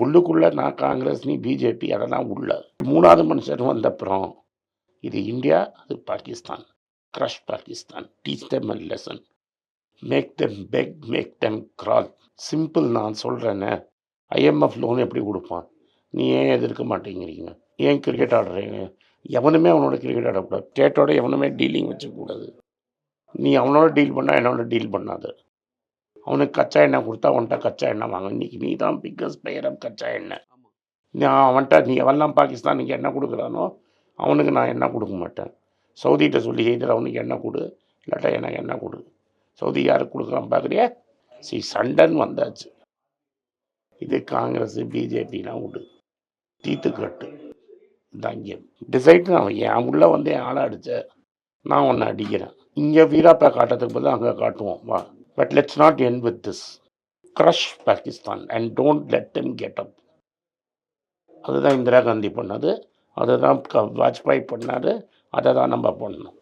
உள்ளுக்குள்ளே நான் காங்கிரஸ், நீ பிஜேபி, அதெல்லாம் உள்ள. 3வது மனுஷன் வந்தப்புறம் இது இந்தியா, அது Pakistan. Crush Pakistan, teach them a lesson, make them beg, make them crawl. Simple. நான் சொல்கிறேன்னே, ஐஎம்எஃப் லோன் எப்படி கொடுப்பான்? நீ ஏன் எதிர்க்க மாட்டேங்கிறீங்க? ஏன் கிரிக்கெட் ஆடுறீங்க? எவனுமே அவனோட கிரிக்கெட் ஆடக்கூடாது. ஸ்டேட்டோட எவனுமே டீலிங் வச்சுக்கூடாது. நீ அவனோட டீல் பண்ணால் என்னோட டீல் பண்ணாது. அவனுக்கு கச்சா எண்ணெய் கொடுத்தா அவன்கிட்ட கச்சா எண்ணெய் வாங்க. இன்றைக்கி நீ தான் பிக்கஸ்ட் பிளேயர் ஆஃப் கச்சா எண்ணெய். நான் அவன்கிட்ட நீ எவெல்லாம் பாகிஸ்தானுக்கு எண்ணெய் கொடுக்குறானோ அவனுக்கு நான் எண்ணெய் கொடுக்க மாட்டேன். சவுதிகிட்ட சொல்லி எதில் அவனுக்கு எண்ணெய் கொடு, இல்லாட்டா எனக்கு எண்ணெய் கொடு. சவுதி யாருக்கு கொடுக்குறான் பார்க்குறியா? சண்டைன்னு வந்தாச்சு. இது காங்கிரஸ் பிஜேபிலாம் விடு, தீத்து கட்டு. இதான் இங்கே டிசைட். நான் என் உள்ளே வந்து என் ஆளை அடித்த, நான் ஒன்று அடிக்கிறேன். இங்கே வீராப்பா காட்டுறதுக்கு பதிலாக அங்கே காட்டுவோம் வா. But let's not end with this. Crush Pakistan and don't let them get up. அதுதான் இந்திரா காந்தி பண்ணது, அதுதான் வாஜ்பாய் பண்ணார், அதை தான் நம்ம பண்ணணும்.